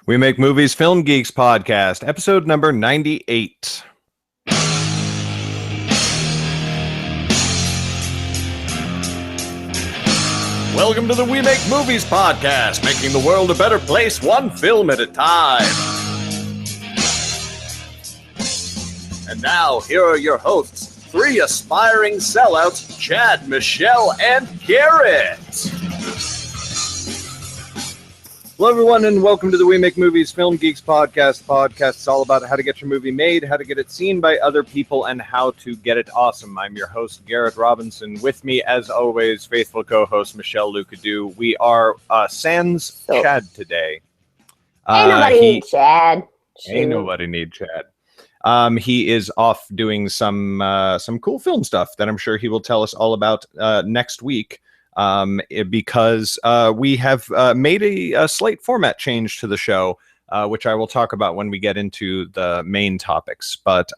We Make Movies Film Geeks podcast, episode number 98. Welcome to the We Make Movies podcast, making the world a better place, one film at a time. And now, here are your hosts, three aspiring sellouts, Chad, Michelle, and Garrett. Hello, everyone, and welcome to the We Make Movies Film Geeks podcast. The podcast is all about how to get your movie made, how to get it seen by other people, and how to get it awesome. I'm your host, Garrett Robinson. With me, as always, faithful co-host Michelle Lucadou. We are sans Chad today. Ain't nobody need Chad. Ain't nobody need Chad. He is off doing some cool film stuff that I'm sure he will tell us all about next week. Because we have made a slight format change to the show, which I will talk about when we get into the main topics. But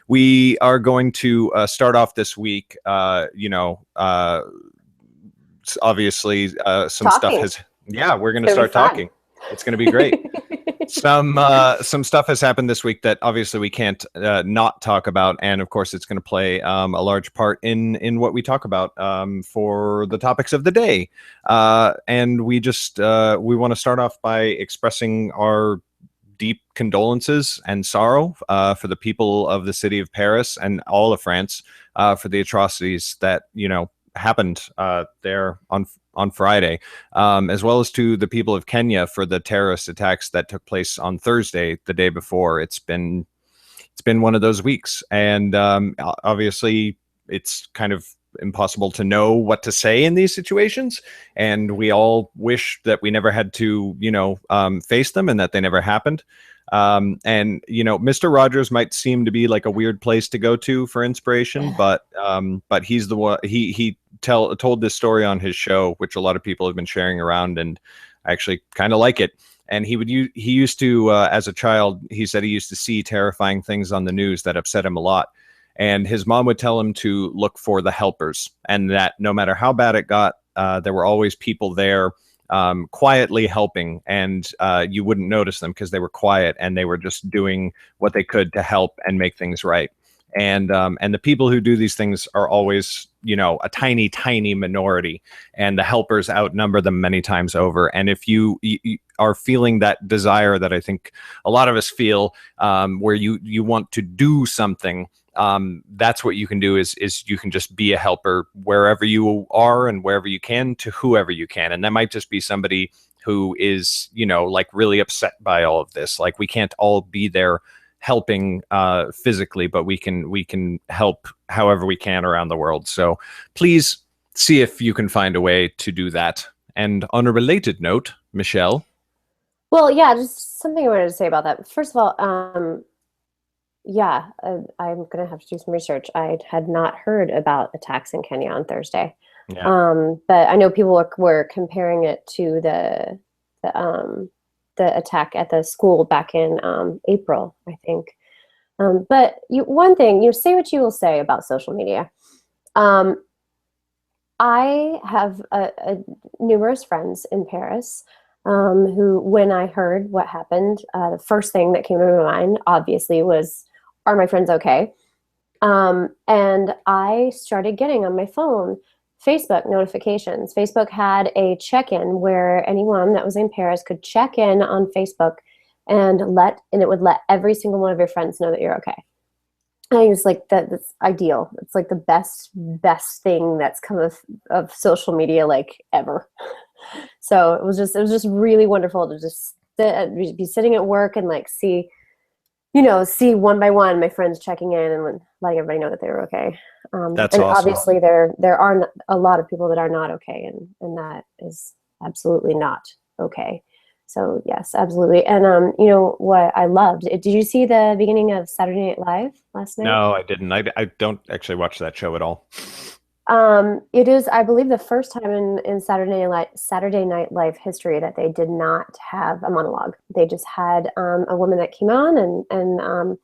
we are going to start off this week, obviously some stuff has... Yeah, we're going to start talking. It's going to be great. Some stuff has happened this week that obviously we can't not talk about, and of course it's going to play a large part in what we talk about for the topics of the day. And we want to start off by expressing our deep condolences and sorrow for the people of the city of Paris and all of France for the atrocities that happened there on Friday, as well as to the people of Kenya for the terrorist attacks that took place on Thursday, the day before. It's been one of those weeks, and obviously it's kind of impossible to know what to say in these situations, and we all wish that we never had to face them and that they never happened. And Mr. Rogers might seem to be like a weird place to go to for inspiration, but he's the one. He told this story on his show, which a lot of people have been sharing around, and I actually kind of like it. And he used to as a child, he said he used to see terrifying things on the news that upset him a lot, and his mom would tell him to look for the helpers, and that no matter how bad it got, there were always people there quietly helping, and you wouldn't notice them because they were quiet and they were just doing what they could to help and make things right. And the people who do these things are always, a tiny minority, and the helpers outnumber them many times over. And if you are feeling that desire that I think a lot of us feel, where you want to do something, that's what you can do is you can just be a helper wherever you are and wherever you can to whoever you can. And that might just be somebody who is, like really upset by all of this. Like, we can't all be there helping physically, but we can help however we can around the world. So please see if you can find a way to do that. And on a related note, Michelle. Well, yeah, just something I wanted to say about that. First of all, I'm going to have to do some research. I had not heard about attacks in Kenya on Thursday. Yeah. But I know people were comparing it to the attack at the school back in April, I think. But one thing, say what you will say about social media. I have numerous friends in Paris who, when I heard what happened, the first thing that came to my mind, obviously, was, are my friends okay? And I started getting on my phone Facebook notifications. Facebook had a check-in where anyone that was in Paris could check in on Facebook and it would let every single one of your friends know that you're okay. I think it's like that's ideal. It's like the best thing that's come of social media like ever. So it was just really wonderful to just be sitting at work and like see one by one my friends checking in and letting everybody know that they were okay. That's and awesome. Obviously there are a lot of people that are not okay, and that is absolutely not okay. So yes, absolutely. And what I loved, did you see the beginning of Saturday Night Live last night? No, I didn't. I don't actually watch that show at all. It is, I believe, the first time in Saturday Night Live history that they did not have a monologue. They just had a woman that came on and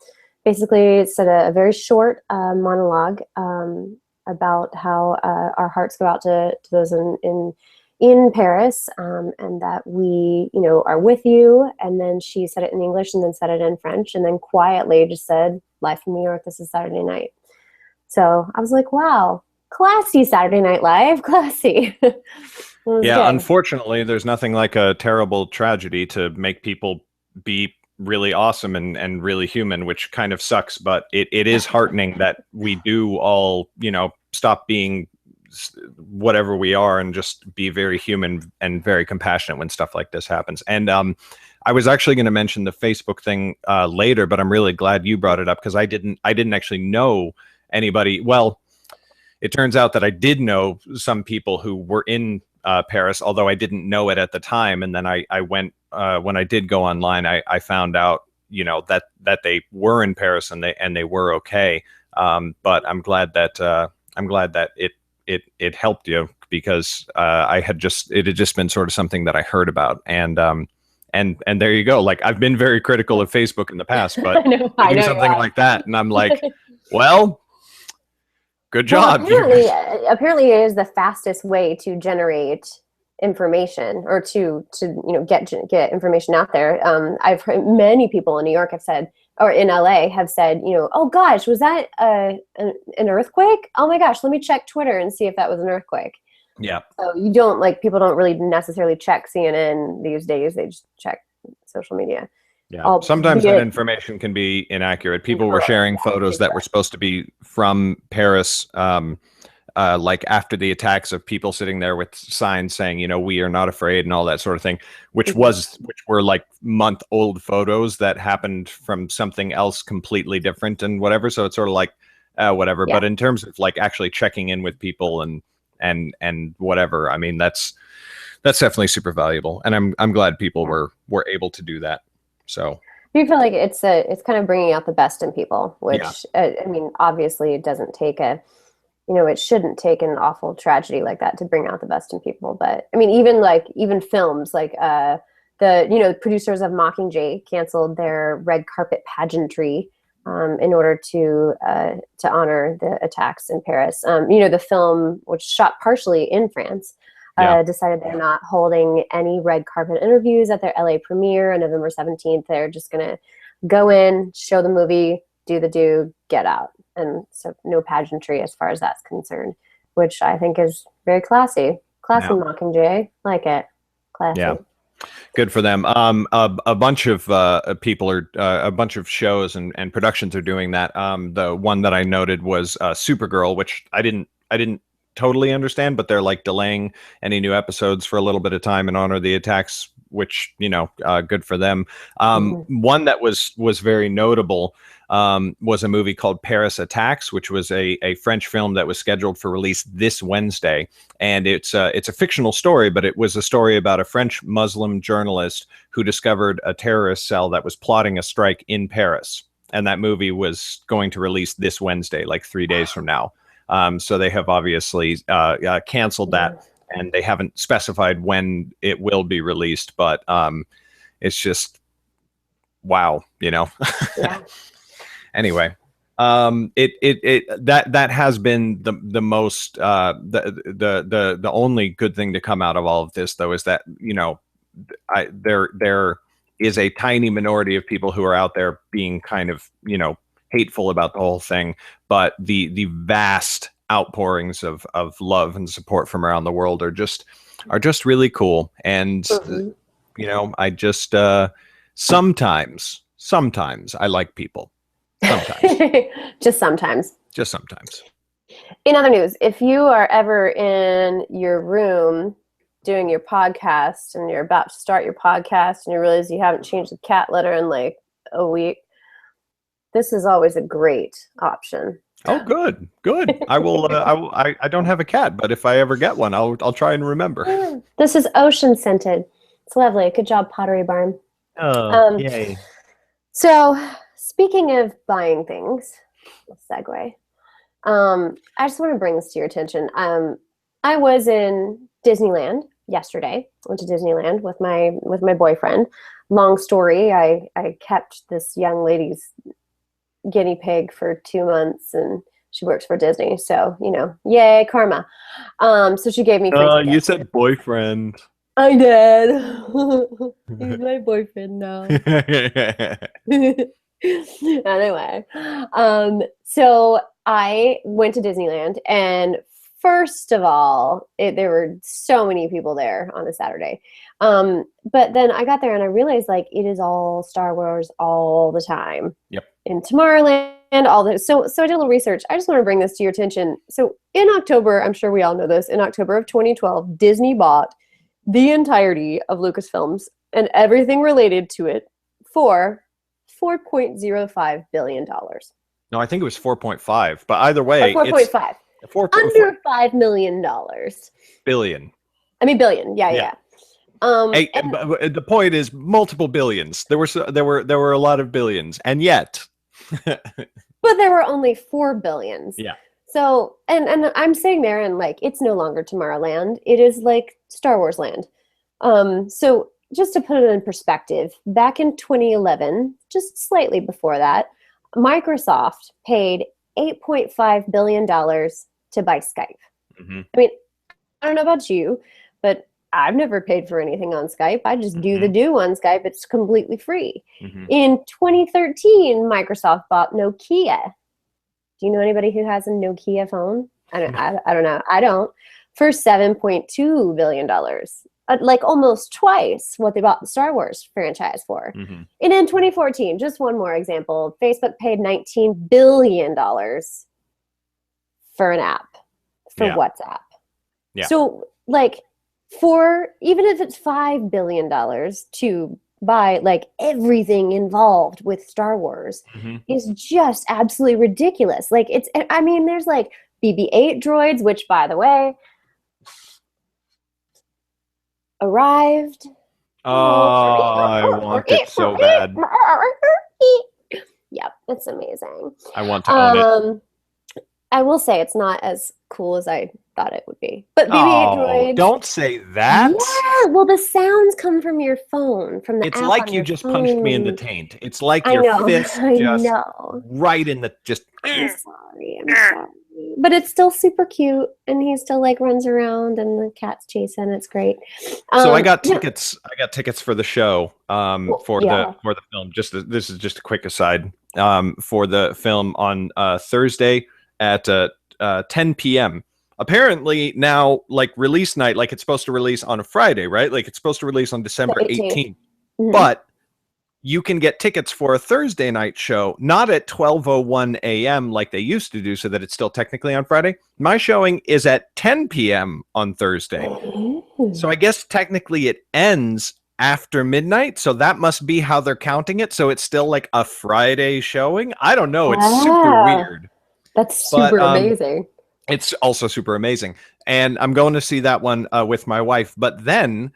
basically said a very short monologue about how our hearts go out to those in in Paris, and that we, are with you. And then she said it in English and then said it in French, and then quietly just said, "Live from New York, this is Saturday night." So I was like, wow, classy Saturday Night Live, classy. Yeah, good. Unfortunately, there's nothing like a terrible tragedy to make people be really awesome and really human, which kind of sucks, but it is heartening that we do all, stop being whatever we are and just be very human and very compassionate when stuff like this happens. And I was actually going to mention the Facebook thing later, but I'm really glad you brought it up, because I didn't actually know anybody. Well, it turns out that I did know some people who were in Paris, although I didn't know it at the time. And then I went, when I did go online, I found out, that they were in Paris and they were okay. But I'm glad that it helped you, because it had just been sort of something that I heard about. And there you go. Like, I've been very critical of Facebook in the past, but I know something like that, and I'm like, well, good job. Well, apparently it is the fastest way to generate information, or to get information out there. I've heard many people in New York have said, or in LA have said, "Oh gosh, was that an earthquake? Oh my gosh, let me check Twitter and see if that was an earthquake." Yeah. So people don't really necessarily check CNN these days. They just check social media. Yeah. Sometimes that information can be inaccurate. People were sharing photos that were supposed to be from Paris, like after the attacks, of people sitting there with signs saying, "We are not afraid," and all that sort of thing, which were like month-old photos that happened from something else completely different and whatever. So it's sort of like whatever. Yeah. But in terms of like actually checking in with people and whatever, I mean, that's definitely super valuable, and I'm glad people were able to do that. So you feel like it's kind of bringing out the best in people, which I mean, obviously it doesn't take it shouldn't take an awful tragedy like that to bring out the best in people. But I mean, even films like the producers of Mockingjay canceled their red carpet pageantry in order to honor the attacks in Paris. The film, which shot partially in France, decided they're not holding any red carpet interviews at their LA premiere on November 17th. They're just going to go in, show the movie, get out. And so no pageantry as far as that's concerned, which I think is very classy. Classy Mockingjay. Like it. Classy. Yeah. Good for them. A bunch of people are a bunch of shows and productions are doing that. The one that I noted was Supergirl, which I didn't totally understand, but they're like delaying any new episodes for a little bit of time in honor of the attacks, which good for them. One that was very notable was a movie called Paris Attacks, which was a French film that was scheduled for release this Wednesday. And it's a fictional story, but it was a story about a French Muslim journalist who discovered a terrorist cell that was plotting a strike in Paris. And that movie was going to release this Wednesday, like 3 days from now. So they have obviously canceled that, and they haven't specified when it will be released, but it's just, wow, Yeah. Anyway, that has been the most the only good thing to come out of all of this, though, is that there is a tiny minority of people who are out there being kind of hateful about the whole thing, but the vast outpourings of love and support from around the world are just really cool. And I just sometimes I like people. Sometimes. Just sometimes. Just sometimes. In other news, if you are ever in your room doing your podcast and you're about to start your podcast and you realize you haven't changed the cat litter in like a week, this is always a great option. Oh, good. I will. I don't have a cat, but if I ever get one, I'll try and remember. This is ocean scented. It's lovely. Good job, Pottery Barn. Oh, yay! So, speaking of buying things, segue. I just want to bring this to your attention. I was in Disneyland yesterday. Went to Disneyland with my boyfriend. Long story. I kept this young lady's guinea pig for 2 months, and She works for Disney, so yay karma. So she gave me free tickets. You said boyfriend. I did. He's my boyfriend now. Anyway, so I went to Disneyland, and first of all, there were so many people there on a Saturday. But then I got there and I realized like it is all Star Wars all the time. Yep. In Tomorrowland, all this. So I did a little research. I just want to bring this to your attention. So in October, I'm sure we all know this, in October of 2012, Disney bought the entirety of Lucasfilms and everything related to it for $4.05 billion. No, I think it was 4.5, but either way, 4.5. Under $5 million. Billion. I mean, billion. Yeah. The point is multiple billions. There were a lot of billions, and yet. But there were only 4 billions. Yeah. So, and I'm sitting there and like, it's no longer Tomorrowland. It is like Star Wars land. So just to put it in perspective, back in 2011, just slightly before that, Microsoft paid $8.5 billion to buy Skype. Mm-hmm. I mean, I don't know about you, but I've never paid for anything on Skype. I just do the do on Skype. It's completely free. Mm-hmm. In 2013, Microsoft bought Nokia. Do you know anybody who has a Nokia phone? I don't know. I don't. For $7.2 billion. Like almost twice what they bought the Star Wars franchise for. Mm-hmm. And in 2014, just one more example, Facebook paid $19 billion for an app, for WhatsApp. Yeah. So like even if it's $5 billion to buy like everything involved with Star Wars is just absolutely ridiculous. Like there's like BB-8 droids, which by the way, arrived. I want it so bad. Yep, it's amazing. I want to own it. I will say it's not as cool as I thought it would be. But BB-8 droids. Don't say that. Yeah, well, the sounds come from your phone, from the It's app like on you your just phone. punched me in the taint. It's like your fist just right in the just. I'm sorry. But it's still super cute, and he still like runs around, and the cat's chasing. It's great. So I got tickets. I got tickets for the show. For the film. This is just a quick aside. For the film on Thursday at 10 p.m. Apparently now, like release night, like it's supposed to release on a Friday, right? Like it's supposed to release on December 18th. But you can get tickets for a Thursday night show, not at 12:01 a.m. like they used to do, so that it's still technically on Friday. My showing is at 10 p.m. on Thursday. So I guess technically it ends after midnight, so that must be how they're counting it. So it's still like a Friday showing. I don't know. It's super weird. That's super amazing. It's also super amazing. And I'm going to see that one with my wife. But then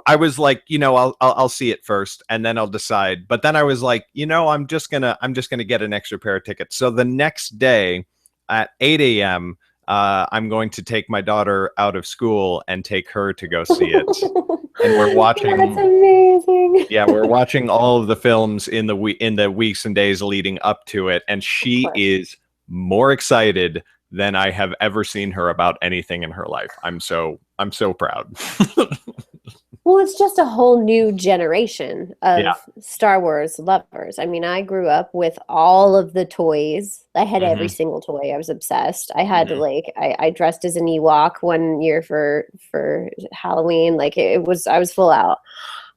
I was like, I'll see it first and then I'll decide. But then I was like, I'm just gonna get an extra pair of tickets. So the next day at 8 a.m., I'm going to take my daughter out of school and take her to go see it. And we're watching. That's amazing. Yeah, we're watching all of the films in the weeks and days leading up to it, and she is more excited than I have ever seen her about anything in her life. I'm so proud. Well, it's just a whole new generation of Star Wars lovers. I mean, I grew up with all of the toys. I had every single toy. I was obsessed. I had I dressed as an Ewok one year for Halloween. Like I was full out.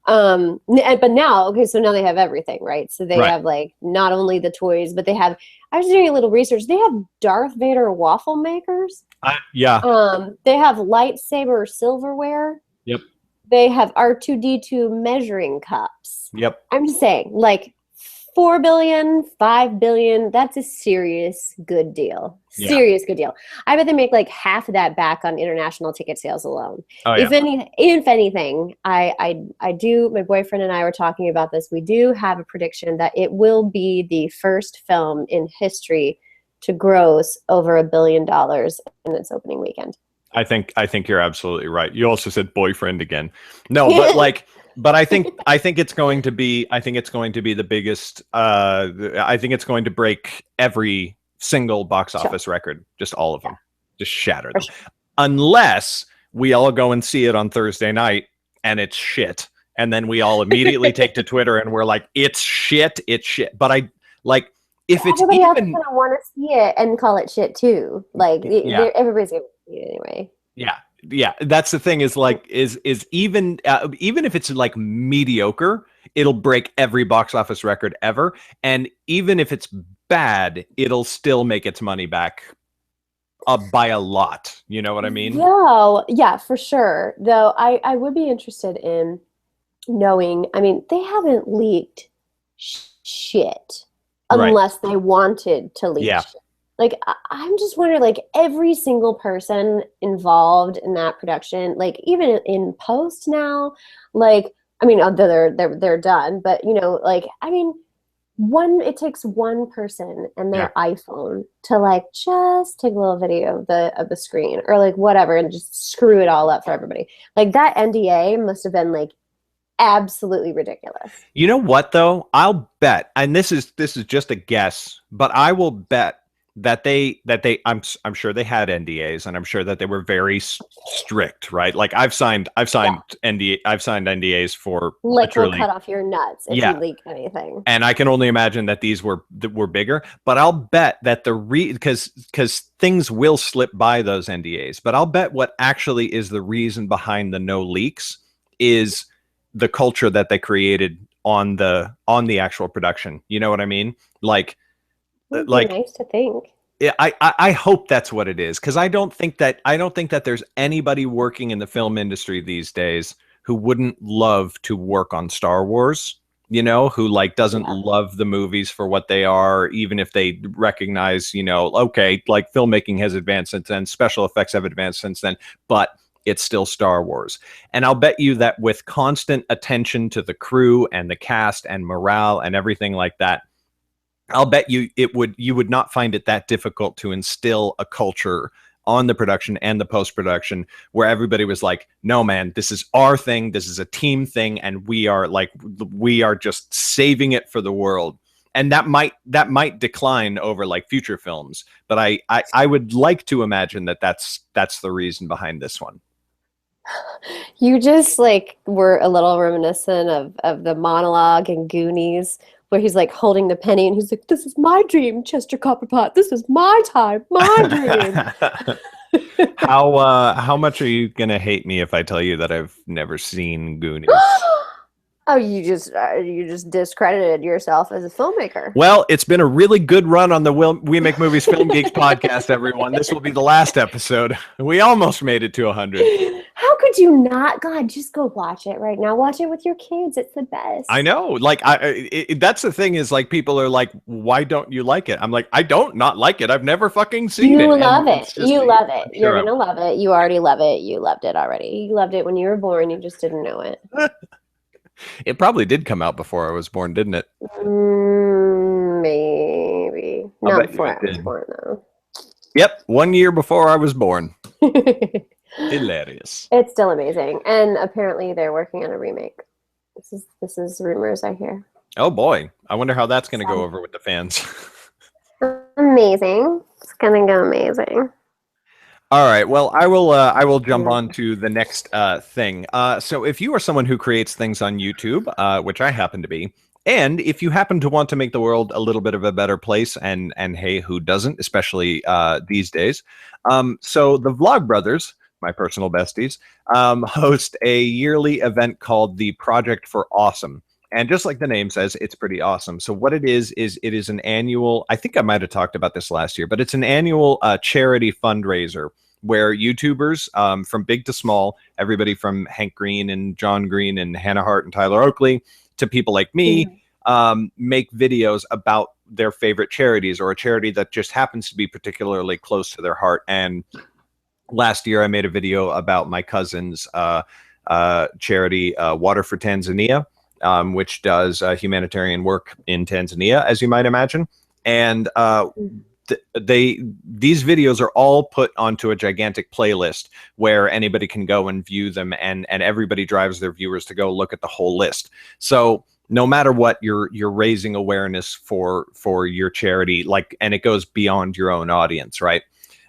But now, so now they have everything, right? So they have like not only the toys, but they have. I was doing a little research. They have Darth Vader waffle makers. They have lightsaber silverware. Yep. They have R2-D2 measuring cups. Yep. I'm just saying, like 4 billion, 5 billion, that's a serious good deal. Serious good deal. I bet they make like half of that back on international ticket sales alone. If anything, I do, my boyfriend and I were talking about this. We do have a prediction that it will be the first film in history to gross over $1 billion in its opening weekend. I think you're absolutely right. You also said boyfriend again. No, but I think it's going to be the biggest. I think it's going to break every single box office record, just all of them, just shatter them. Unless we all go and see it on Thursday night and it's shit. And then we all immediately take to Twitter and we're like, it's shit. But I like, if it's everybody else is even gonna want to see it and call it shit too. Like everybody's gonna see it anyway. Yeah. That's the thing is like, is even if it's like mediocre, it'll break every box office record ever. And even if it's bad, it'll still make its money back by a lot. You know what I mean? Yeah, for sure. Though I would be interested in knowing, I mean, they haven't leaked shit unless they wanted to leak shit. Like, I'm just wondering, like, every single person involved in that production, like, even in post now, like, I mean, they're done, but, you know, like, I mean, it takes one person and their iPhone to, like, just take a little video of the screen or, like, whatever, and just screw it all up for everybody. Like, that NDA must have been, like, absolutely ridiculous. You know what, though? I'll bet, and this is just a guess, but I will bet that I'm sure they had NDAs, and I'm sure that they were very strict, right? Like I've signed NDAs for like we'll cut off your nuts if you leak anything. And I can only imagine that these were bigger, but I'll bet that because things will slip by those NDAs, but I'll bet what actually is the reason behind the no leaks is the culture that they created on the actual production. You know what I mean? Like nice to think. Yeah, I hope that's what it is, because I don't think that there's anybody working in the film industry these days who wouldn't love to work on Star Wars, you know, who like doesn't love the movies for what they are, even if they recognize, you know, okay, like filmmaking has advanced since then, special effects have advanced since then, but it's still Star Wars. And I'll bet you that with constant attention to the crew and the cast and morale and everything like that, I'll bet you you would not find it that difficult to instill a culture on the production and the post-production where everybody was like, no, man, this is our thing. This is a team thing. And we are just saving it for the world. And that might decline over like future films. But I would like to imagine that that's the reason behind this one. You just like were a little reminiscent of the monologue in Goonies, where he's like holding the penny and he's like, this is my dream, Chester Copperpot. This is my time, my dream. How much are you going to hate me if I tell you that I've never seen Goonies? Oh, you just discredited yourself as a filmmaker. Well, it's been a really good run on the We Make Movies Film Geeks podcast, everyone. This will be the last episode. We almost made it to 100. How could you not? God, just go watch it right now. Watch it with your kids. It's the best. I know. Like, that's the thing is, like, people are like, why don't you like it? I'm like, I don't not like it. I've never fucking seen it. You love it. You love it. You're going to love it. You already love it. You loved it already. You loved it when you were born. You just didn't know it. It probably did come out before I was born, didn't it? Maybe. Not before I was born, though. Yep, 1 year before I was born. Hilarious. It's still amazing. And apparently they're working on a remake. This is rumors I hear. Oh boy. I wonder how that's going to go over with the fans. Amazing. It's going to go amazing. All right. Well, I will jump on to the next thing. So if you are someone who creates things on YouTube, which I happen to be, and if you happen to want to make the world a little bit of a better place, and hey, who doesn't, especially these days. So the Vlogbrothers, my personal besties, host a yearly event called the Project for Awesome. And just like the name says, it's pretty awesome. So what it is it is an annual, I think I might have talked about this last year, but it's an annual charity fundraiser where YouTubers from big to small, everybody from Hank Green and John Green and Hannah Hart and Tyler Oakley to people like me, make videos about their favorite charities or a charity that just happens to be particularly close to their heart. And last year I made a video about my cousin's charity, Water for Tanzania, which does humanitarian work in Tanzania, as you might imagine. And these videos are all put onto a gigantic playlist where anybody can go and view them, and everybody drives their viewers to go look at the whole list. So no matter what, you're raising awareness for your charity, like, and it goes beyond your own audience, right?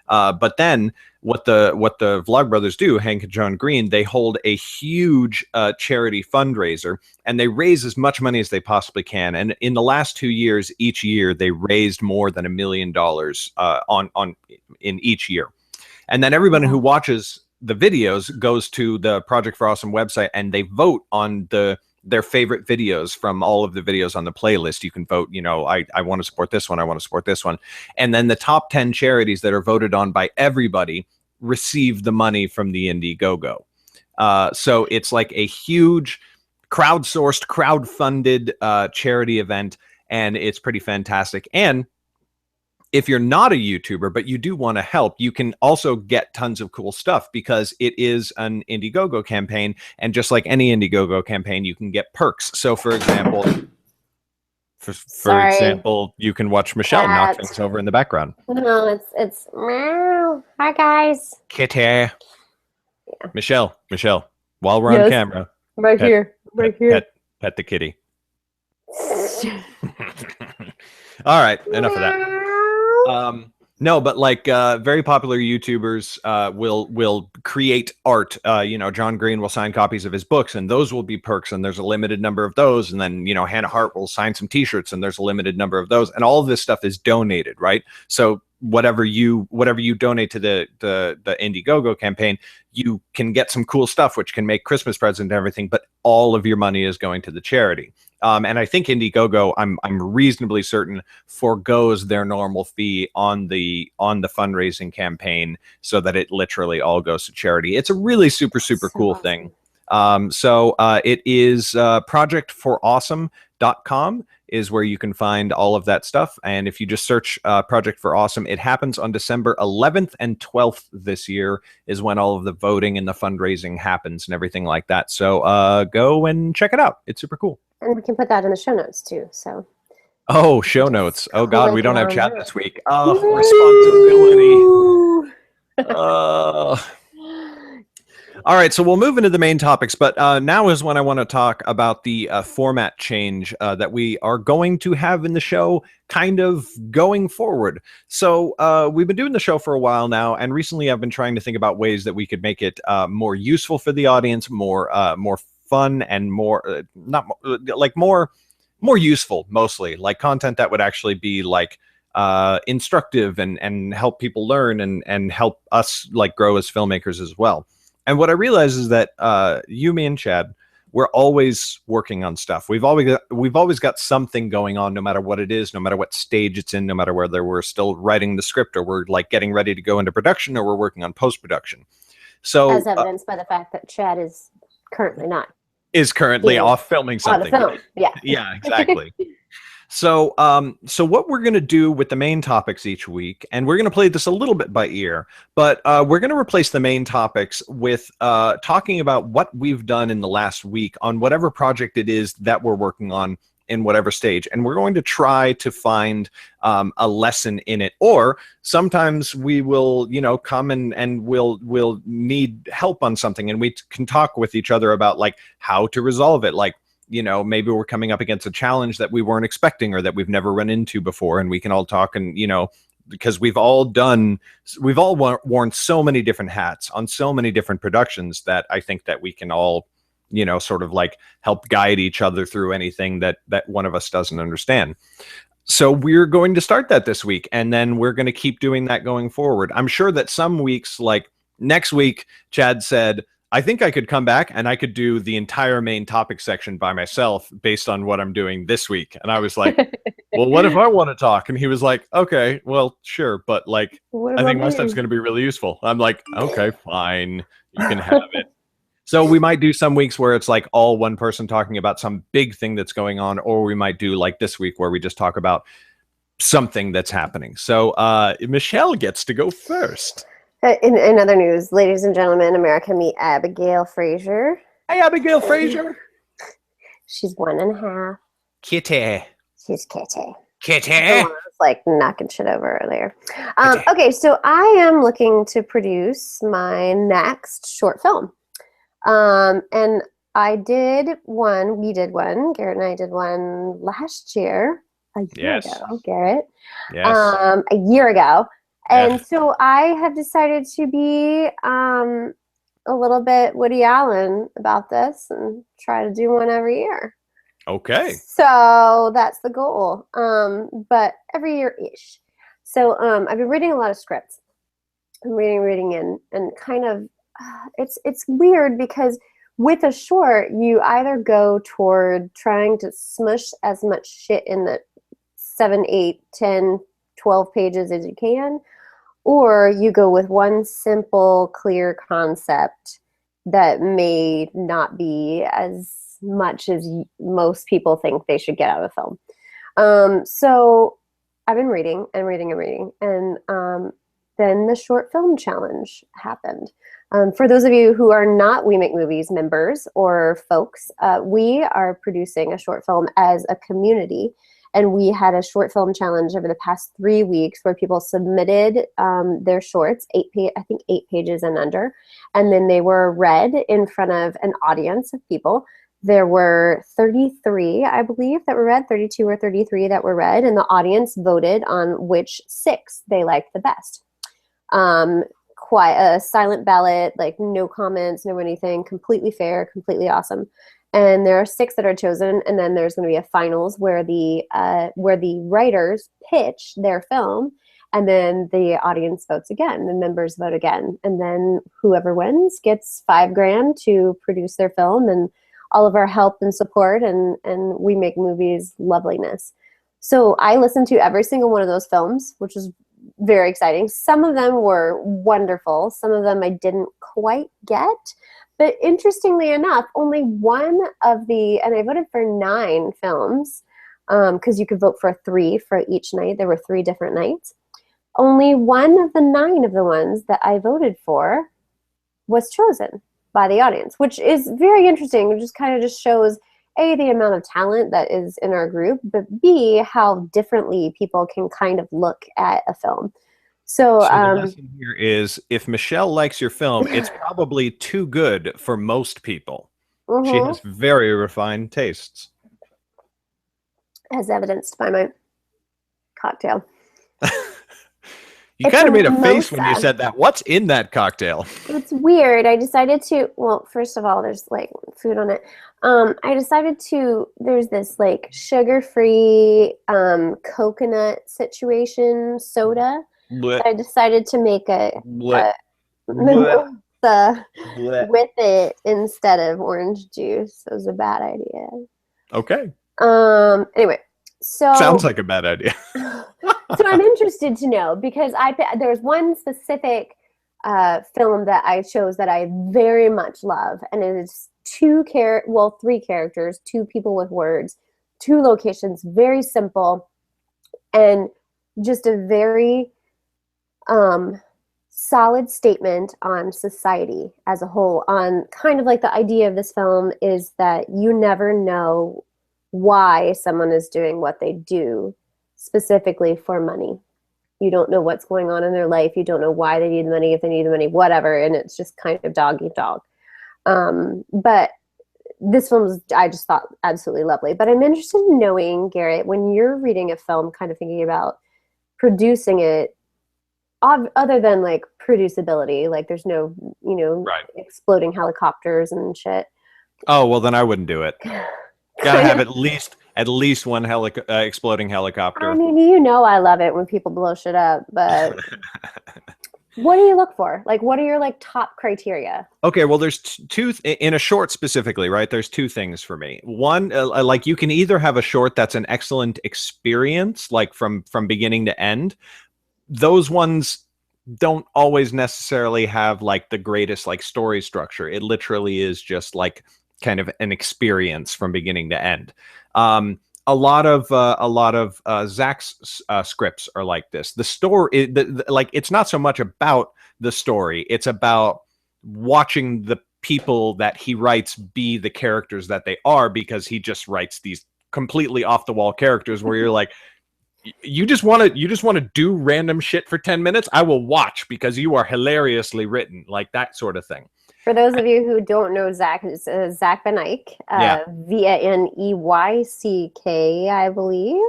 But then what the Vlogbrothers do, Hank and John Green, they hold a huge charity fundraiser, and they raise as much money as they possibly can. And in the last 2 years, each year they raised more than $1 million in each year. And then everybody who watches the videos goes to the Project for Awesome website, and they vote on their favorite videos from all of the videos on the playlist. You can vote, you know, I want to support this one, I want to support this one. And then the top 10 charities that are voted on by everybody receive the money from the Indiegogo. So it's like a huge crowdsourced, crowd-funded charity event, and it's pretty fantastic. And if you're not a YouTuber, but you do want to help, you can also get tons of cool stuff because it is an Indiegogo campaign. And just like any Indiegogo campaign, you can get perks. So for example, you can watch Michelle knock things over in the background. No, it's meow. Hi, guys. Kitty. Yeah. Michelle, while we're on camera. Right here. Pet the kitty. All right, enough of that. No, but like very popular YouTubers will create art. You know, John Green will sign copies of his books, and those will be perks, and there's a limited number of those. And then, you know, Hannah Hart will sign some T-shirts, and there's a limited number of those. And all of this stuff is donated, right? So whatever you donate to the Indiegogo campaign, you can get some cool stuff, which can make Christmas presents and everything. But all of your money is going to the charity. And I think Indiegogo, I'm reasonably certain, forgoes their normal fee on the fundraising campaign so that it literally all goes to charity. It's a really super cool thing. So it is projectforawesome.com is where you can find all of that stuff. And if you just search Project for Awesome, it happens on December 11th and 12th this year is when all of the voting and the fundraising happens and everything like that. So go and check it out. It's super cool. And we can put that in the show notes too. So. Oh, show notes. Oh God, we don't have chat this week. Oh, responsibility. All right, so we'll move into the main topics, but now is when I want to talk about the format change that we are going to have in the show kind of going forward. So we've been doing the show for a while now, and recently I've been trying to think about ways that we could make it more useful for the audience, more fun, and more more useful, mostly like content that would actually be like instructive and help people learn and help us like grow as filmmakers as well. And what I realize is that you, me, and Chad, we're always working on stuff. We've always got something going on, no matter what it is, no matter what stage it's in, no matter whether we're still writing the script or we're like getting ready to go into production or we're working on post-production. So as evidenced by the fact that Chad is currently off filming something. On a film. Yeah. Yeah, exactly. So what we're going to do with the main topics each week, and we're going to play this a little bit by ear, but we're going to replace the main topics with talking about what we've done in the last week on whatever project it is that we're working on in whatever stage. And we're going to try to find a lesson in it. Or sometimes we will, you know, come and we'll need help on something, and we can talk with each other about like how to resolve it. Like, you know, maybe we're coming up against a challenge that we weren't expecting or that we've never run into before, and we can all talk. And, you know, because we've all worn so many different hats on so many different productions that I think that we can all, you know, sort of like help guide each other through anything that one of us doesn't understand. So we're going to start that this week, and then we're going to keep doing that going forward. I'm sure that some weeks, like next week, Chad said, I think I could come back and I could do the entire main topic section by myself based on what I'm doing this week. And I was like, well, what if I want to talk? And he was like, okay, well, sure. But like, I think my stuff's going to be really useful. I'm like, okay, fine. You can have it. So we might do some weeks where it's like all one person talking about some big thing that's going on, or we might do like this week where we just talk about something that's happening. So Michelle gets to go first. In other news, ladies and gentlemen, America, meet Abigail Fraser. Hey, Abigail Fraser. She's 1.5. Kitty. She's kitty. Kitty. I was like knocking shit over earlier. Okay, so I am looking to produce my next short film. And I did one. We did one. Garrett and I did one last year, a year ago, Garrett. Yes. A year ago. And Yeah. so I have decided to be a little bit Woody Allen about this and try to do one every year. Okay. So that's the goal. But every year-ish. So I've been reading a lot of scripts. I'm reading and kind of it's weird because with a short, you either go toward trying to smush as much shit in the 7, 8, 10, 12 pages as you can, or you go with one simple, clear concept that may not be as much as most people think they should get out of a film. So I've been reading and reading and reading, and then the short film challenge happened. For those of you who are not We Make Movies members or folks, we are producing a short film as a community. And we had a short film challenge over the past 3 weeks where people submitted their shorts, I think 8 pages and under. And then they were read in front of an audience of people. There were 33, I believe, that were read, 32 or 33 that were read. And the audience voted on which 6 they liked the best. Quite a silent ballot, like no comments, no anything, completely fair, completely awesome. And there are 6 that are chosen, and then there's going to be a finals where the writers pitch their film, and then the audience votes again, the members vote again, and then whoever wins gets $5,000 to produce their film, and all of our help and support, and We Make Movies loveliness. So I listened to every single one of those films, which was very exciting. Some of them were wonderful. Some of them I didn't quite get. But interestingly enough, only one of the, and I voted for 9 films, because you could vote for 3 for each night. There were 3 different nights. Only one of the 9 of the ones that I voted for was chosen by the audience, which is very interesting. It just kind of just shows, A, the amount of talent that is in our group, but B, how differently people can kind of look at a film. So the lesson here is, if Michelle likes your film, it's probably too good for most people. Mm-hmm. She has very refined tastes. As evidenced by my cocktail. You kind of made a face when you said that. What's in that cocktail? It's weird. I decided to, well, first of all, there's like food on it. I decided to, there's this like sugar-free coconut situation soda. I decided to make a mimosa with it instead of orange juice. It was a bad idea. Okay. Anyway, so sounds like a bad idea. So I'm interested to know, because there's one specific film that I chose that I very much love, and it is 3 characters, 2 people with words, 2 locations, very simple, and just a very solid statement on society as a whole. On kind of like the idea of this film is that you never know why someone is doing what they do specifically for money. You don't know what's going on in their life. You don't know why they need the money, if they need the money, whatever. And it's just kind of dog eat dog. But this film was, I just thought, absolutely lovely. But I'm interested in knowing, Garrett, when you're reading a film, kind of thinking about producing it, other than like producibility, like there's no, exploding helicopters and shit. Oh, well, then I wouldn't do it. Gotta have at least one exploding helicopter. I mean, I love it when people blow shit up, but what do you look for? Like, what are your like top criteria? Okay, well, there's 2 in a short specifically, right? There's 2 things for me. One, like you can either have a short that's an excellent experience, like from beginning to end. Those ones don't always necessarily have like the greatest like story structure. It literally is just like kind of an experience from beginning to end. A lot of Zach's scripts are like this. The story, like, it's not so much about the story; it's about watching the people that he writes be the characters that they are, because he just writes these completely off the wall characters where you're like, you just want to do random shit for 10 minutes. I will watch because you are hilariously written, like that sort of thing. For those of you who don't know Zach, it's Zach Van Eyck, Yeah. Vaneyck, I believe.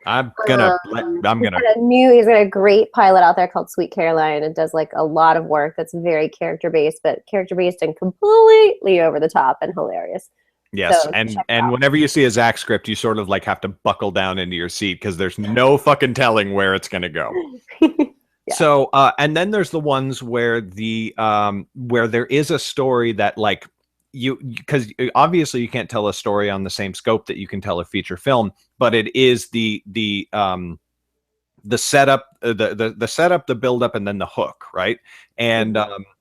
I'm gonna. He's got a great pilot out there called Sweet Caroline. It does like a lot of work that's very character based, but character based and completely over the top and hilarious. Yes, so, and whenever you see a Zach script, you sort of like have to buckle down into your seat because there's no fucking telling where it's gonna go. Yeah. So, and then there's the ones where where there is a story that like because obviously you can't tell a story on the same scope that you can tell a feature film, but it is the setup, the setup, the build up, and then the hook, right? And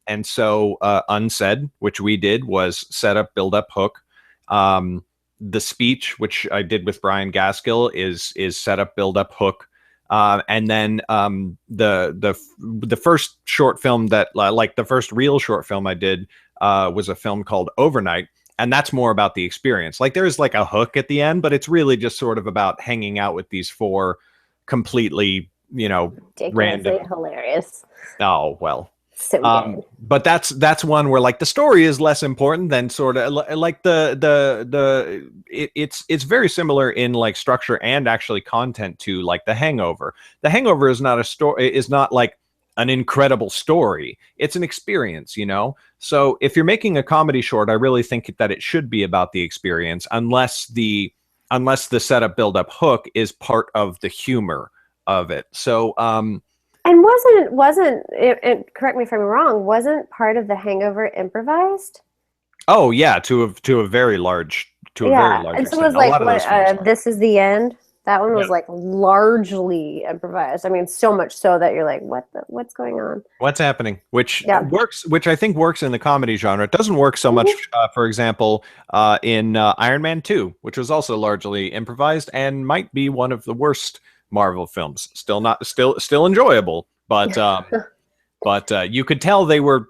and so Unsaid, which we did, was setup, build up, hook. The Speech, which I did with Brian Gaskill, is setup, build up, hook. And then the first short film that like the first real short film I did was a film called Overnight, and that's more about the experience. Like there's like a hook at the end, but it's really just sort of about hanging out with these four completely, random, hilarious. Oh well. So good. But that's one where like the story is less important than sort of like it's very similar in like structure and actually content to like The Hangover. The Hangover is not a story, is not like an incredible story. It's an experience, So if you're making a comedy short, I really think that it should be about the experience, unless the setup, build up, hook is part of the humor of it. So and wasn't it, correct me if I'm wrong, wasn't part of The Hangover improvised? Oh yeah, to a very large and extent. So it was like This Is the End. That one was like largely improvised. I mean, so much so that you're like, what's going on? What's happening? Which works, which I think works in the comedy genre. It doesn't work so much, for example, in Iron Man 2, which was also largely improvised and might be one of the worst Marvel films. Still enjoyable, but but you could tell they were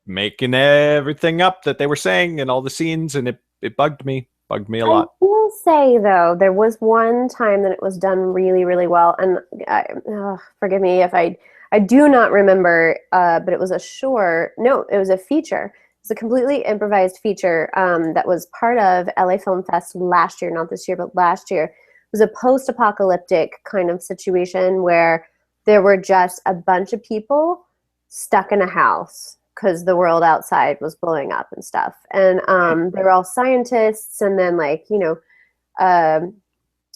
making everything up that they were saying and all the scenes, and it bugged me a lot. I will say though, there was one time that it was done really, really well, and forgive me if I do not remember, but it was a short. No, it was a feature. It was a completely improvised feature that was part of LA Film Fest last year, not this year, but last year. It was a post-apocalyptic kind of situation where there were just a bunch of people stuck in a house because the world outside was blowing up and stuff. And they were all scientists, and then it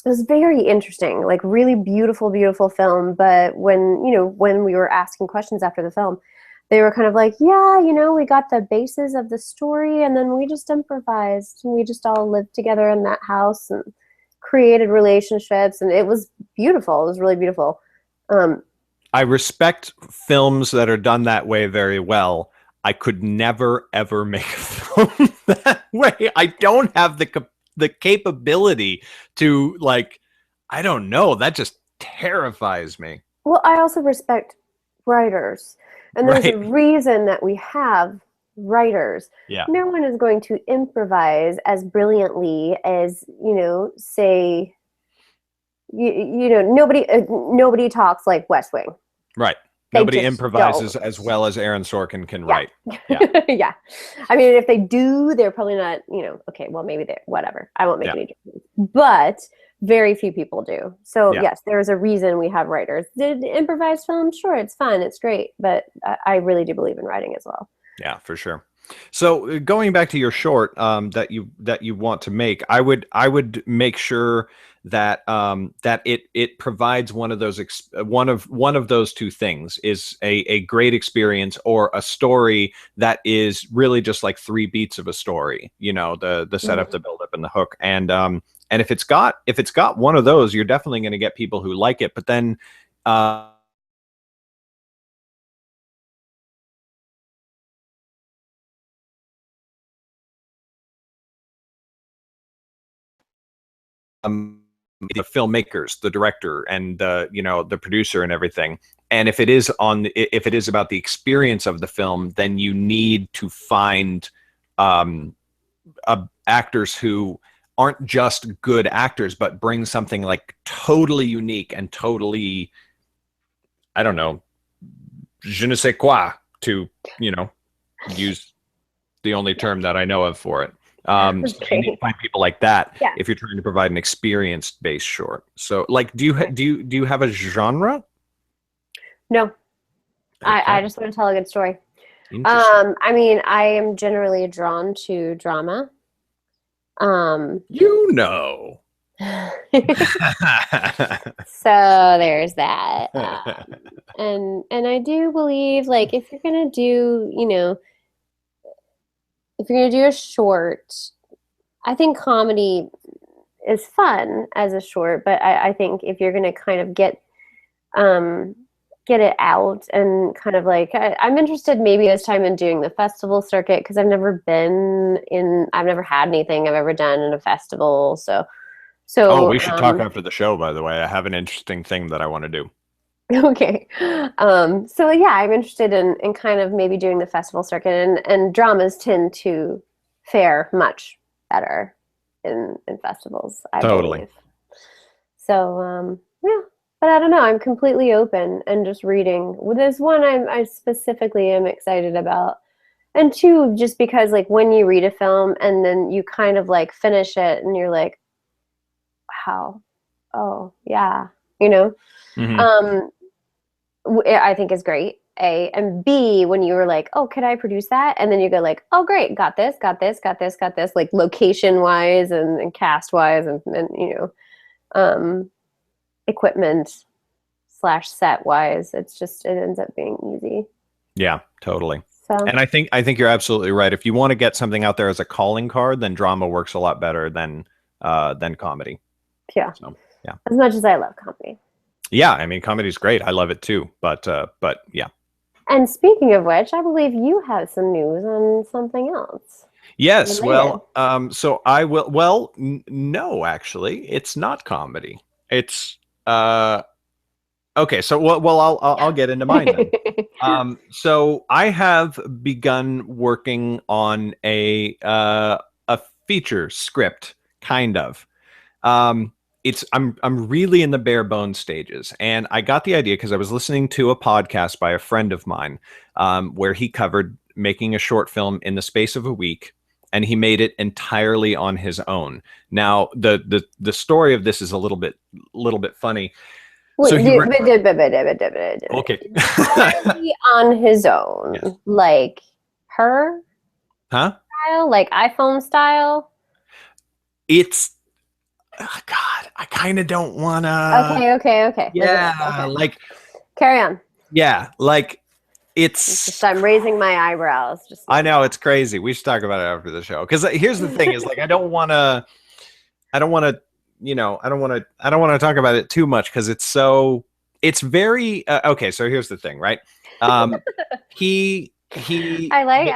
was very interesting, like really beautiful, beautiful film. But when we were asking questions after the film, they were kind of like, yeah, we got the basis of the story, and then we just improvised, and we just all lived together in that house and created relationships, and it was beautiful. It was really beautiful. I respect films that are done that way very well. I could never ever make a film that way. I don't have the capability to, like, I don't know. That just terrifies me. Well, I also respect writers, and there's a reason that we have writers. Yeah. No one is going to improvise as brilliantly as, say, nobody talks like West Wing. Right. Nobody improvises as well as Aaron Sorkin can write. Yeah. Yeah. I mean, if they do, they're probably not, okay, well, maybe they're, whatever. I won't make any difference. But very few people do. So, yes, there's a reason we have writers. Did improvise film? Sure, it's fun. It's great. But I really do believe in writing as well. Yeah, for sure. So going back to your short that you want to make, I would make sure that that it provides one of those one of those two things, is a great experience or a story that is really just like 3 beats of a story. The setup, the build up, and the hook. And if it's got one of those, you're definitely going to get people who like it. But then the filmmakers, the director, and the producer and everything. And if it is about the experience of the film, then you need to find actors who aren't just good actors, but bring something like totally unique and totally, I don't know, je ne sais quoi, to use the only term that I know of for it. So you need to find people like that if you're trying to provide an experience-based short. So, like, do you have a genre? No, I just want to tell a good story. I mean, I am generally drawn to drama. You know. So there's that. And I do believe, like, if you're gonna do, if you're gonna do a short, I think comedy is fun as a short, but I think if you're gonna kind of get it out and kind of like, I'm interested maybe this time in doing the festival circuit, because I've never had anything I've ever done in a festival. So we should talk after the show, by the way. I have an interesting thing that I want to do. Okay. So yeah, I'm interested in kind of maybe doing the festival circuit, and dramas tend to fare much better in festivals, I believe. So yeah, but I don't know. I'm completely open and just reading. There's one I specifically am excited about, and two, just because like when you read a film and then you kind of like finish it and you're like, wow, oh yeah, Mm-hmm. I think is great. A, and B, when you were like, oh, could I produce that? And then you go like, oh, great, got this, like location wise and cast wise and equipment / set wise. It ends up being easy. Yeah, totally. So, and I think you're absolutely right. If you want to get something out there as a calling card, then drama works a lot better than comedy. Yeah. So, yeah. As much as I love comedy. Yeah, I mean, comedy's great. I love it too. But yeah. And speaking of which, I believe you have some news on something else. Yes. Well, so I will. Well, no, actually, it's not comedy. It's okay. So well, I'll get into mine then. So I have begun working on a feature script, kind of. I'm really in the bare bones stages, and I got the idea because I was listening to a podcast by a friend of mine, where he covered making a short film in the space of a week, and he made it entirely on his own. Now, the story of this is a little bit funny. So okay, on his own, yes. Like her style, like iPhone style. It's. Oh, God, I kind of don't want to. Okay. Yeah, okay. Like. Carry on. Yeah, like it's. Just, I'm raising my eyebrows. I know, it's crazy. We should talk about it after the show, because here's the thing: is like I don't want to talk about it too much, because it's very okay. So here's the thing, right? I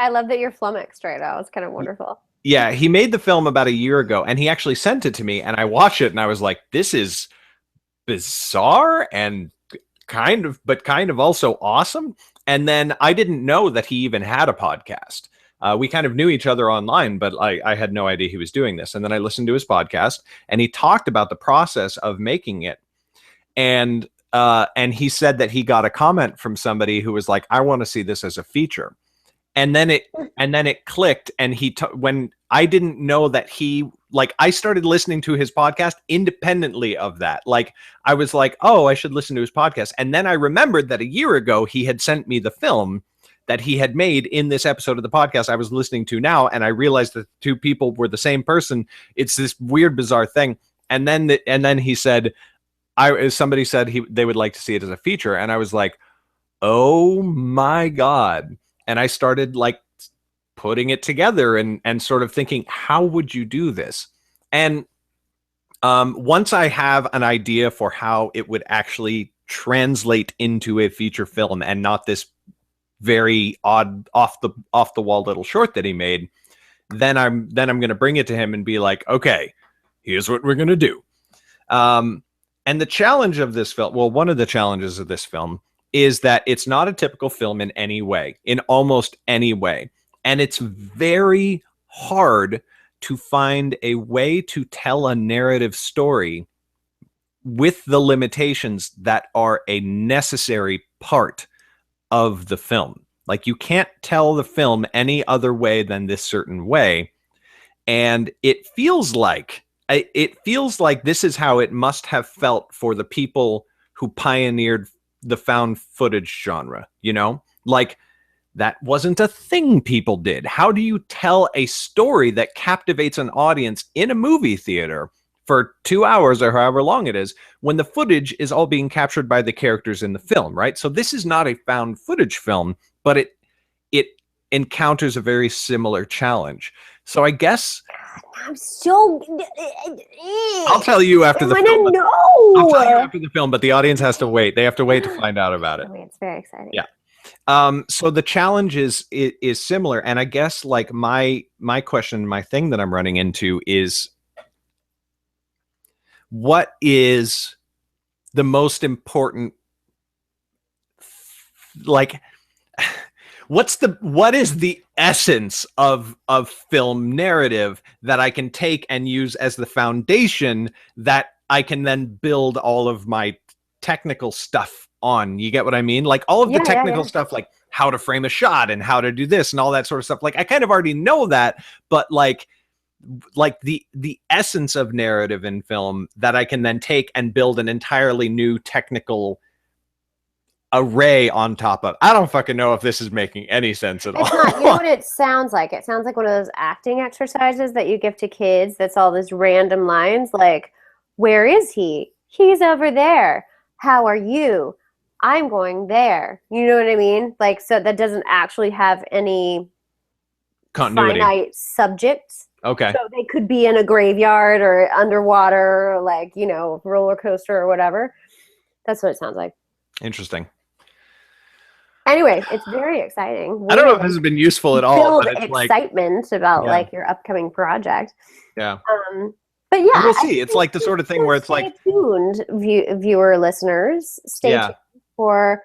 love that you're flummoxed right now. It's kind of wonderful. Yeah, he made the film about a year ago, and he actually sent it to me, and I watched it, and I was like, this is bizarre and kind of also awesome. And then I didn't know that he even had a podcast. We kind of knew each other online, but I had no idea he was doing this. And then I listened to his podcast, and he talked about the process of making it. And he said that he got a comment from somebody who was like, I want to see this as a feature. And then it clicked, and when I didn't know that I started listening to his podcast independently of that. Like, I was like, oh, I should listen to his podcast. And then I remembered that a year ago he had sent me the film that he had made in this episode of the podcast I was listening to now. And I realized that two people were the same person. It's this weird, bizarre thing. And then he said, somebody said they would like to see it as a feature. And I was like, oh my God. And I started like putting it together and sort of thinking, how would you do this? And once I have an idea for how it would actually translate into a feature film and not this very odd off the wall little short that he made, then I'm going to bring it to him and be like, okay, here's what we're going to do. And the challenge of this film, well, one of the challenges of this film is that it's not a typical film in any way, in almost any way. And it's very hard to find a way to tell a narrative story with the limitations that are a necessary part of the film. Like, you can't tell the film any other way than this certain way. And it feels like this is how it must have felt for the people who pioneered the found footage genre, you know? Like, that wasn't a thing people did. How do you tell a story that captivates an audience in a movie theater for 2 hours or however long it is when the footage is all being captured by the characters in the film, right? So this is not a found footage film, but it encounters a very similar challenge. So I guess I'm so. I'll tell you after the film. No. I'll tell you after the film, but the audience has to wait. They have to wait to find out about it. I mean, it's very exciting. Yeah. So the challenge is similar, and I guess like my question, my thing that I'm running into is, what is the most important, like, what is the essence of film narrative that I can take and use as the foundation that I can then build all of my technical stuff on? You get what I mean? Like, all of the technical stuff, like how to frame a shot and how to do this and all that sort of stuff. Like, I kind of already know that, but like the essence of narrative in film that I can then take and build an entirely new technical array on top of. I don't fucking know if this is making any sense at all. It's not. You know what it sounds like? It sounds like one of those acting exercises that you give to kids. That's all these random lines like, where is he? He's over there. How are you? I'm going there. You know what I mean? Like, so that doesn't actually have any continuity, finite subjects. Okay. So they could be in a graveyard or underwater, or like, you know, roller coaster or whatever. That's what it sounds like. Interesting. Anyway, it's very exciting. I don't know if this has been useful at all. Build excitement about like your upcoming project. Yeah. But yeah, we'll see. It's like the sort of thing where it's like, stay tuned, viewer listeners. Stay tuned for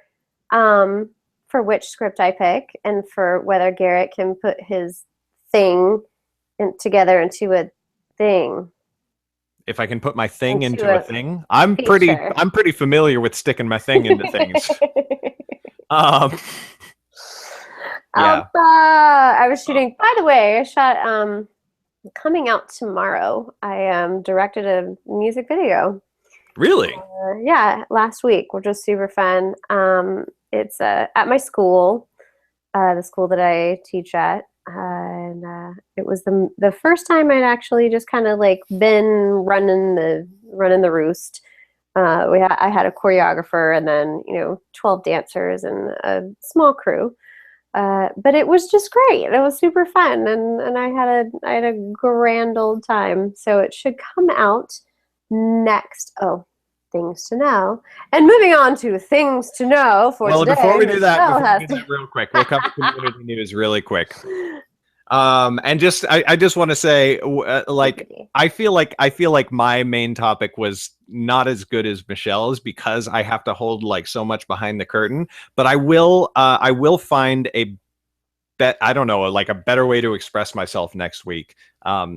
which script I pick and for whether Garrett can put his thing together into a thing. If I can put my thing into a thing, I'm pretty familiar with sticking my thing into things. I was shooting. By the way, I shot. Coming out tomorrow. I directed a music video. Really? Yeah, last week, which was super fun. It's at my school, the school that I teach at. And it was the first time I'd actually just kind of like been running the roost. I had a choreographer and then 12 dancers and a small crew. But it was just great. It was super fun, and I had a grand old time. So it should come out next. Oh, things to know. And moving on to things to know for today. Well, before we do that, real quick, we'll cover community news really quick. And just I just want to say, like, I feel like my main topic was not as good as Michelle's because I have to hold like so much behind the curtain. But I will find a better way to express myself next week,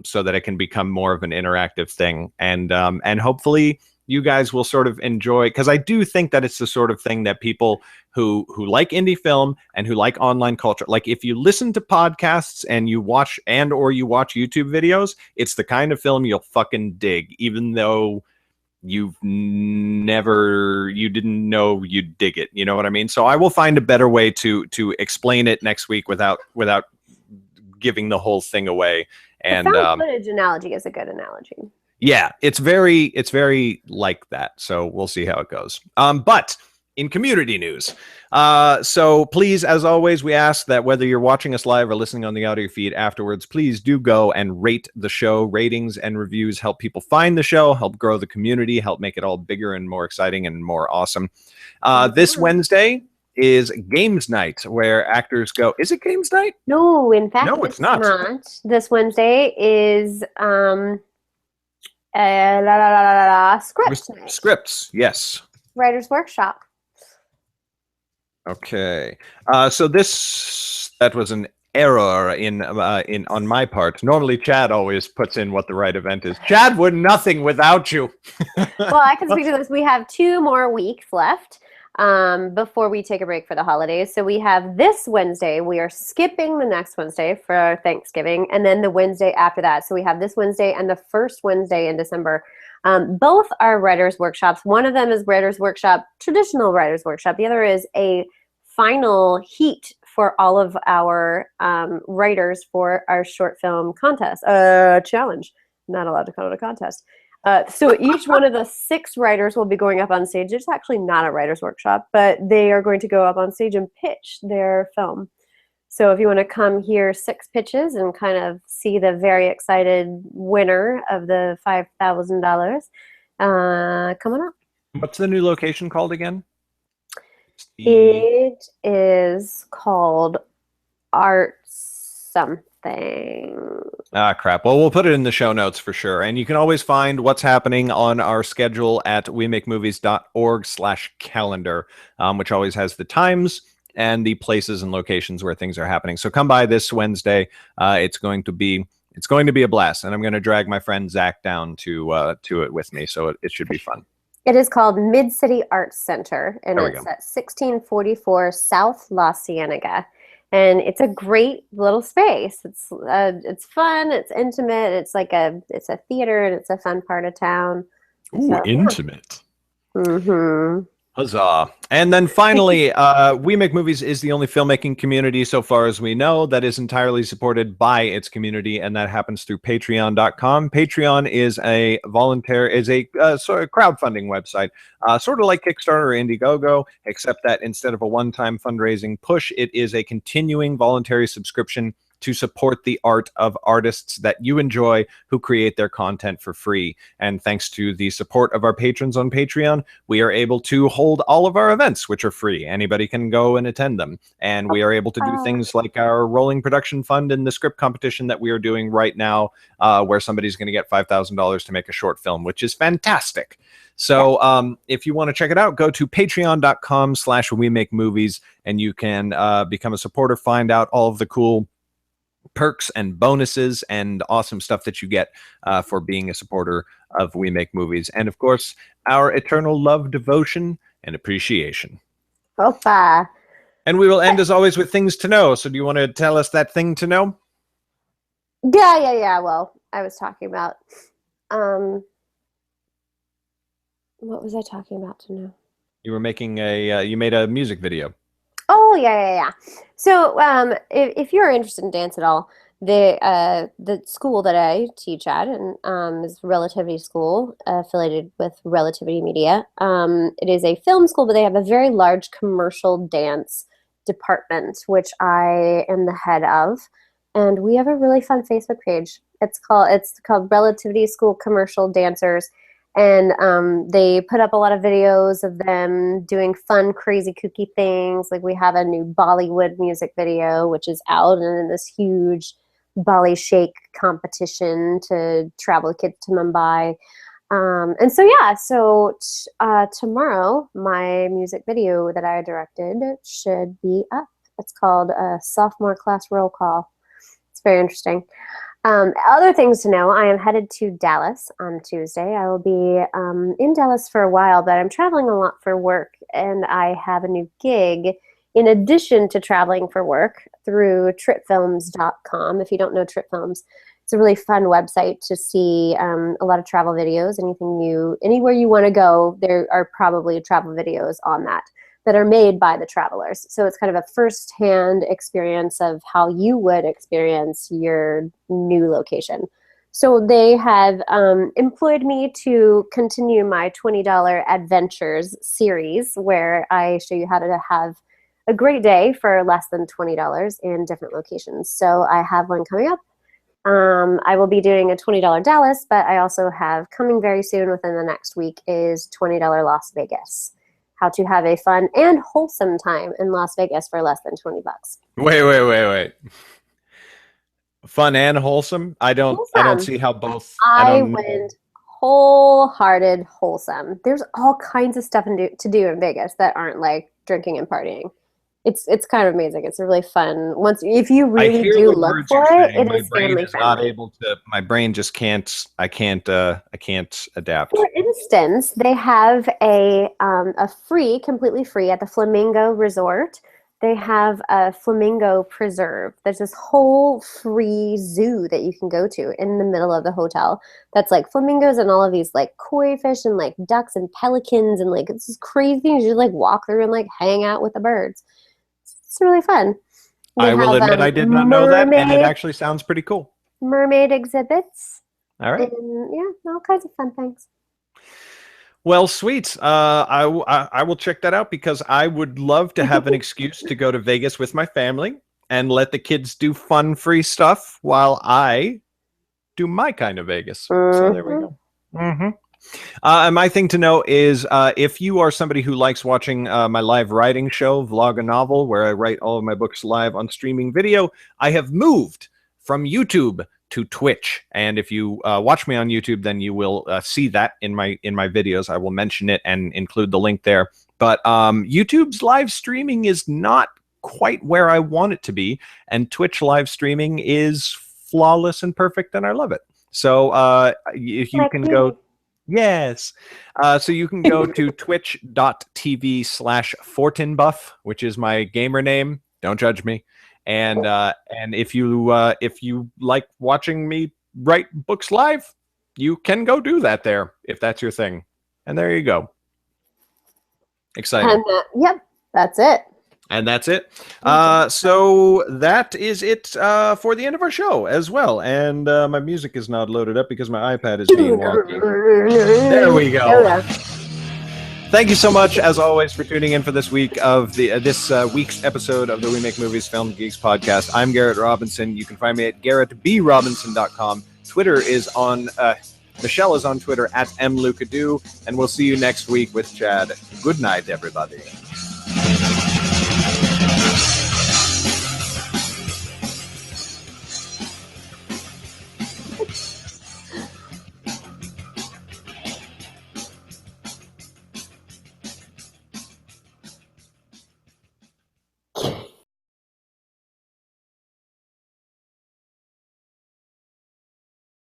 so that it can become more of an interactive thing, and hopefully you guys will sort of enjoy, because I do think that it's the sort of thing that people who like indie film and who like online culture, like if you listen to podcasts and you watch YouTube videos, it's the kind of film you'll fucking dig, even though you didn't know you'd dig it. You know what I mean? So I will find a better way to explain it next week without giving the whole thing away. And the found footage analogy is a good analogy. Yeah, it's very like that. So we'll see how it goes. But in community news, so please, as always, we ask that whether you're watching us live or listening on the audio feed afterwards, please do go and rate the show. Ratings and reviews help people find the show, help grow the community, help make it all bigger and more exciting and more awesome. This Wednesday is Games Night, where actors go. Is it Games Night? No, in fact, no, it's not. This Wednesday is Scripts, yes. Writer's Workshop. Okay. So that was an error in on my part. Normally Chad always puts in what the right event is. Chad would nothing without you. Well, I can speak to this. We have 2 more weeks left. before we take a break for the holidays. So we have this Wednesday. We are skipping the next Wednesday for Thanksgiving, and then the Wednesday after that. So we have this Wednesday and the first Wednesday in December. Both are writers' workshops. One of them is writers' workshop, traditional writers' workshop. The other is a final heat for all of our writers for our short film contest challenge. Not allowed to call it a contest. So each one of the 6 writers will be going up on stage. It's actually not a writer's workshop, but they are going to go up on stage and pitch their film. So if you want to come hear 6 pitches and kind of see the very excited winner of the $5,000, come on up. What's the new location called again? It is called Art something. Ah, crap. Well, we'll put it in the show notes for sure. And you can always find what's happening on our schedule at wemakemovies.org/calendar, which always has the times and the places and locations where things are happening. So come by this Wednesday. It's going to be a blast, and I'm going to drag my friend Zach down to it with me. So it should be fun. It is called Mid-City Arts Center, and it's at 1644 South La Cienega. And it's a great little space. It's fun. It's intimate. It's a theater, and it's a fun part of town. Ooh, so, intimate. Yeah. Mm-hmm. Huzzah. And then finally, We Make Movies is the only filmmaking community, so far as we know, that is entirely supported by its community, and that happens through patreon.com. Patreon is a sort of crowdfunding website, sort of like Kickstarter or Indiegogo, except that instead of a one-time fundraising push, it is a continuing voluntary subscription to support the art of artists that you enjoy who create their content for free. And thanks to the support of our patrons on Patreon, we are able to hold all of our events, which are free. Anybody can go and attend them. And we are able to do things like our rolling production fund and the script competition that we are doing right now, where somebody's going to get $5,000 to make a short film, which is fantastic. So if you want to check it out, go to patreon.com/WeMakeMovies, and you can become a supporter, find out all of the cool perks and bonuses and awesome stuff that you get for being a supporter of We Make Movies. And of course, our eternal love, devotion, and appreciation. Opa. And we will end as always with things to know. So do you want to tell us that thing to know? Yeah. Well, I was talking about, what was I talking about to know? You were making you made a music video. Oh, yeah. So if you're interested in dance at all, the school that I teach at is Relativity School, affiliated with Relativity Media. It is a film school, but they have a very large commercial dance department, which I am the head of. And we have a really fun Facebook page. It's called Relativity School Commercial Dancers. And they put up a lot of videos of them doing fun, crazy, kooky things. Like we have a new Bollywood music video, which is out, and then this huge Bali Shake competition to travel kids to Mumbai. And so, tomorrow, my music video that I directed should be up. It's called Sophomore Class Roll Call. It's very interesting. Other things to know, I am headed to Dallas on Tuesday. I will be in Dallas for a while, but I'm traveling a lot for work, and I have a new gig in addition to traveling for work through tripfilms.com. If you don't know TripFilms, it's a really fun website to see a lot of travel videos. Anywhere you want to go, there are probably travel videos on that are made by the travelers. So it's kind of a first-hand experience of how you would experience your new location. So they have employed me to continue my $20 Adventures series, where I show you how to have a great day for less than $20 in different locations. So I have one coming up. I will be doing a $20 Dallas, but I also have coming very soon within the next week is $20 Las Vegas. How to have a fun and wholesome time in Las Vegas for less than $20. Wait. Fun and wholesome? I don't see how both. I went wholehearted wholesome. There's all kinds of stuff to do in Vegas that aren't like drinking and partying. It's kind of amazing. It's really fun. If you really do look for it, it is family friendly. Not able to. My brain just can't. I can't adapt. For instance, they have a completely free at the Flamingo Resort. They have a flamingo preserve. There's this whole free zoo that you can go to in the middle of the hotel. That's like flamingos and all of these like koi fish and like ducks and pelicans and like it's just crazy things. You like walk through and like hang out with the birds. It's really fun. I will admit I did not know that, and it actually sounds pretty cool. Mermaid exhibits. All right. And, yeah, all kinds of fun things. Well, sweet. I will check that out because I would love to have an excuse to go to Vegas with my family and let the kids do fun, free stuff while I do my kind of Vegas. So there we go. My thing to know is if you are somebody who likes watching my live writing show, Vlog a Novel, where I write all of my books live on streaming video, I have moved from YouTube to Twitch, and if you watch me on YouTube, then you will see that in my videos. I will mention it and include the link there. But YouTube's live streaming is not quite where I want it to be, and Twitch live streaming is flawless and perfect, and I love it. So if you can go, yes, so you can go to twitch.tv/FortinBuff, which is my gamer name. Don't judge me. And if you like watching me write books live, you can go do that there if that's your thing. And there you go. Exciting. And, yep, that's it. And that's it. So that is it for the end of our show as well. And my music is not loaded up because my iPad is being wonky. There we go. Thank you so much, as always, for tuning in for this week of this week's episode of the We Make Movies Film Geeks podcast. I'm Garrett Robinson. You can find me at garrettbrobinson.com. Twitter is on, Michelle is on Twitter at mlucadoo, and we'll see you next week with Chad. Good night, everybody.